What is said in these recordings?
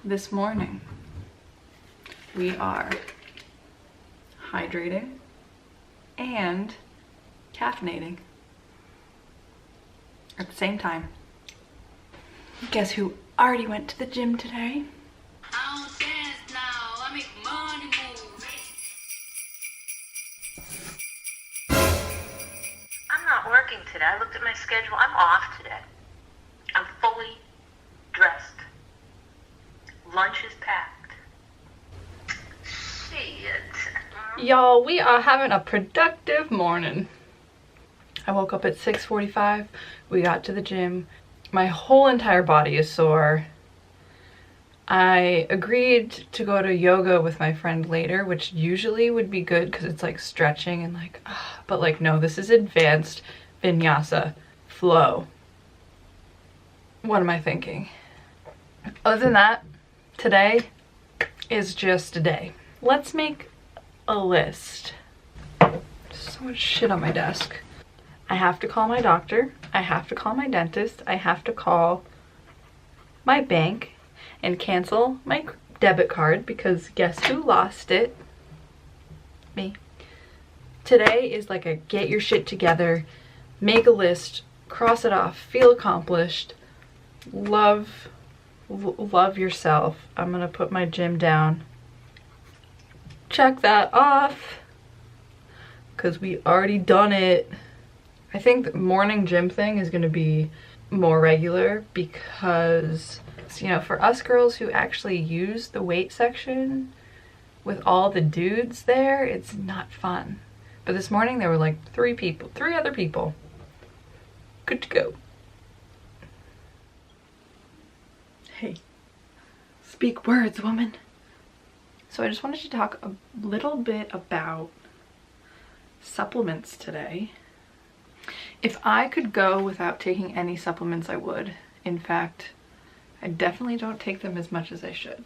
This morning we are hydrating and caffeinating at the same time. Guess who already went to the gym today? I don't dance now, I make money move. I'm not working today. I looked at my schedule. I'm off today. I'm fully dressed. Lunch is packed. Shit. Y'all, we are having a productive morning. I woke up at 6:45. We got to the gym. My whole entire body is sore. I agreed to go to yoga with my friend later, which usually would be good because it's like stretching and like, but like no, this is advanced vinyasa flow. What am I thinking? Other than that, today is just a day. Let's make a list. So much shit on my desk. I have to call my doctor. I have to call my dentist. I have to call my bank and cancel my debit card because guess who lost it? Me. Today is like a get your shit together, make a list, cross it off, feel accomplished, love yourself. I'm gonna put my gym down. Check that off because we already done it. I think the morning gym thing is gonna be more regular because, you know, for us girls who actually use the weight section with all the dudes there, it's not fun. But this morning there were like three other people. Good to go. Hey, speak words, woman. So I just wanted to talk a little bit about supplements today. If I could go without taking any supplements, I would. In fact, I definitely don't take them as much as I should.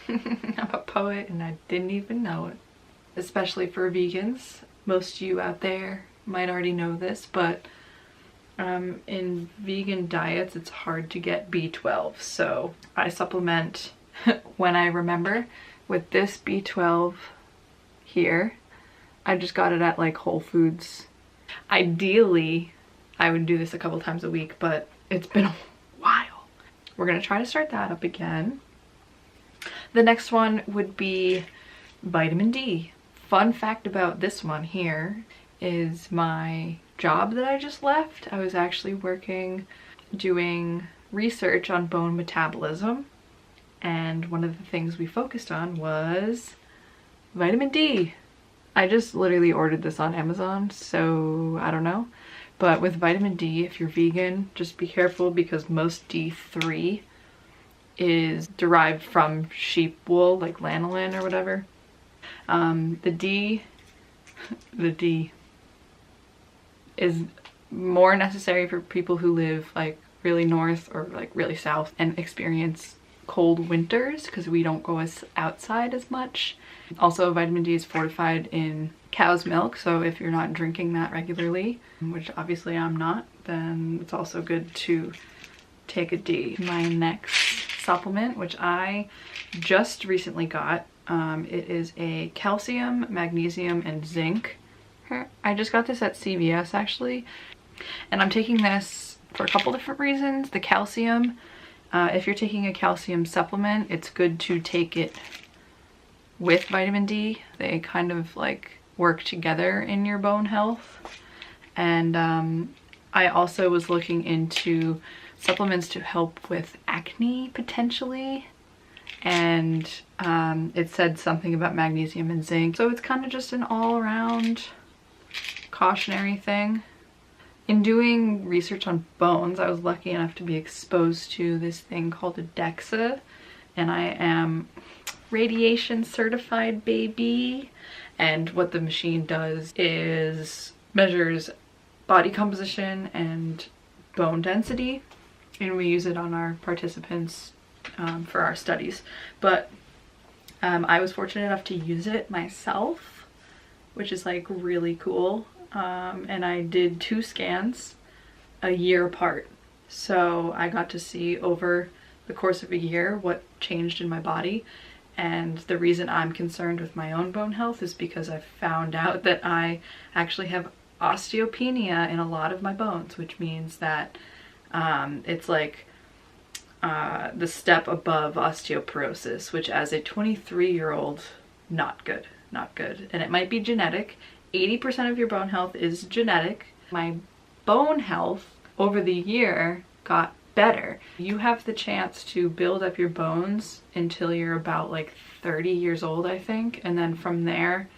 I'm a poet and I didn't even know it. Especially for vegans. Most of you out there might already know this, but in vegan diets it's hard to get B12, so I supplement when I remember with this B12 here. I just got it at like Whole Foods. Ideally I would do this a couple times a week, but it's been a while. We're gonna try to start that up again. The next one would be vitamin D. Fun fact about this one here is my job that I just left. I was actually working doing research on bone metabolism, and one of the things we focused on was vitamin D. I just literally ordered this on Amazon, so I don't know. But with vitamin D, if you're vegan, just be careful because most D3 is derived from sheep wool, like lanolin or whatever. The D is more necessary for people who live like really north or like really south and experience cold winters because we don't go outside as much. Also, vitamin D is fortified in cow's milk, so if you're not drinking that regularly, which obviously I'm not, then it's also good to take a D. My next supplement, which I just recently got, it is a calcium, magnesium, and zinc. I just got this at CVS actually, and I'm taking this for a couple different reasons. The calcium, if you're taking a calcium supplement, it's good to take it with vitamin D. They kind of like work together in your bone health. And I also was looking into supplements to help with acne potentially, and it said something about magnesium and zinc, so it's kind of just an all-around cautionary thing. In doing research on bones, I was lucky enough to be exposed to this thing called a DEXA, and I am radiation certified, baby. And what the machine does is measures body composition and bone density, and we use it on our participants for our studies. But I was fortunate enough to use it myself, which is like really cool. And I did 2 scans a year apart, so I got to see over the course of a year what changed in my body. And the reason I'm concerned with my own bone health is because I've found out that I actually have osteopenia in a lot of my bones, which means that it's like the step above osteoporosis, which as a 23-year-old, not good, not good. And it might be genetic. 80% of your bone health is genetic. My bone health over the year got better. You have the chance to build up your bones until you're about like 30 years old, I think. And then from there,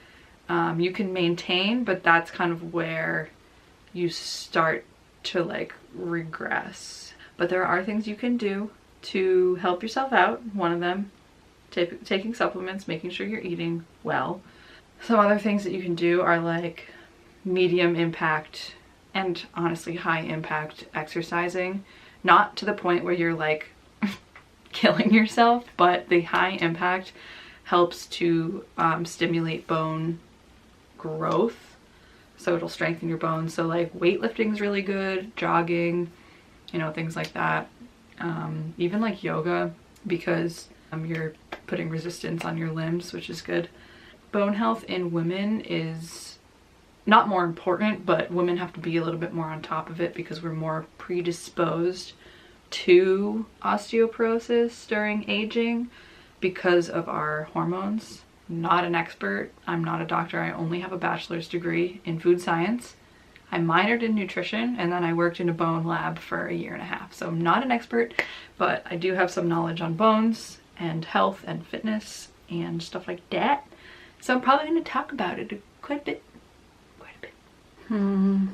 you can maintain, but that's kind of where you start to like regress. But there are things you can do to help yourself out. One of them, taking supplements, making sure you're eating well. Some other things that you can do are like medium impact and honestly high impact exercising. Not to the point where you're like killing yourself, but the high impact helps to stimulate bone growth. So it'll strengthen your bones. So like weightlifting is really good, jogging, you know, things like that. Even like yoga, because you're putting resistance on your limbs, which is good. Bone health in women is not more important, but women have to be a little bit more on top of it because we're more predisposed to osteoporosis during aging because of our hormones. Not an expert. I'm not a doctor. I only have a bachelor's degree in food science. I minored in nutrition and then I worked in a bone lab for a year and a half. So I'm not an expert, but I do have some knowledge on bones and health and fitness and stuff like that. So I'm probably going to talk about it quite a bit. Fun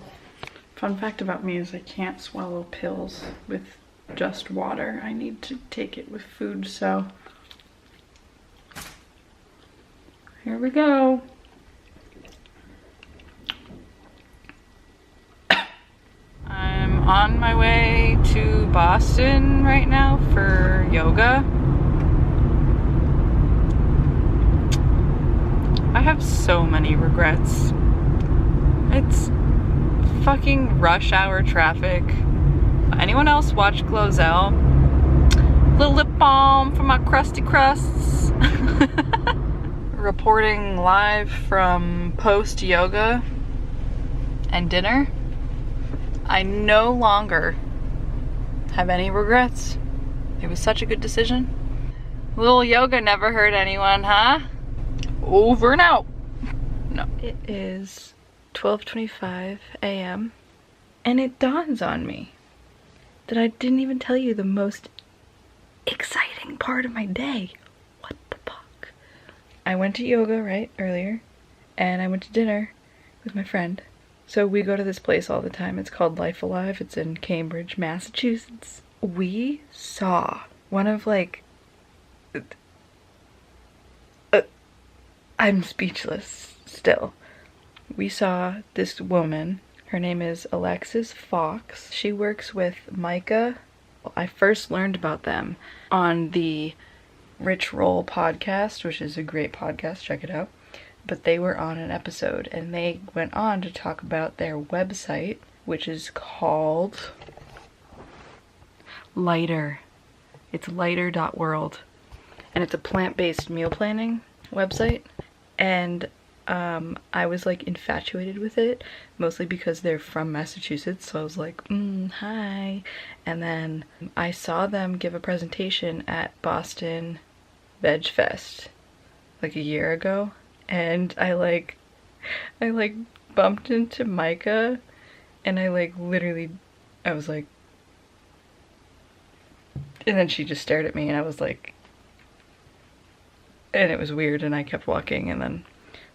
fact about me is I can't swallow pills with just water. I need to take it with food, so here we go. I'm on my way to Boston right now for yoga. I have so many regrets. It's fucking rush hour traffic. Anyone else watch Glozell? Little lip balm for my crusty crusts. Reporting live from post yoga and dinner. I no longer have any regrets. It was such a good decision. Little yoga never hurt anyone, huh? Over and out. No. It is 12:25 a.m. and it dawns on me that I didn't even tell you the most exciting part of my day. What the fuck? I went to yoga right earlier and I went to dinner with my friend. So we go to this place all the time. It's called Life Alive. It's in Cambridge, Massachusetts. We saw one of like I'm speechless still. We saw this woman. Her name is Alexis Fox. She works with Micah. I first learned about them on the Rich Roll podcast, which is a great podcast. Check it out. But they were on an episode and they went on to talk about their website, which is called Lighter. It's lighter.world. And it's a plant-based meal planning website. And I was like infatuated with it, mostly because they're from Massachusetts, so I was like, hi. And then I saw them give a presentation at Boston Veg Fest like a year ago, and I bumped into Micah, and I was like, and then she just stared at me, and I was like, and it was weird, and I kept walking, and then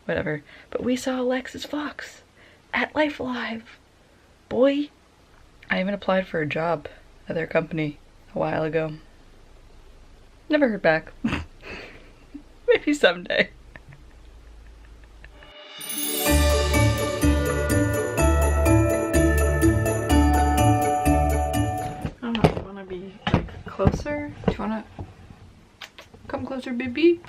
whatever. But we saw Alexis Fox at Life Alive. Boy, I even applied for a job at their company a while ago. Never heard back. Maybe someday. I don't know, you wanna be like closer? Do you wanna come closer, baby?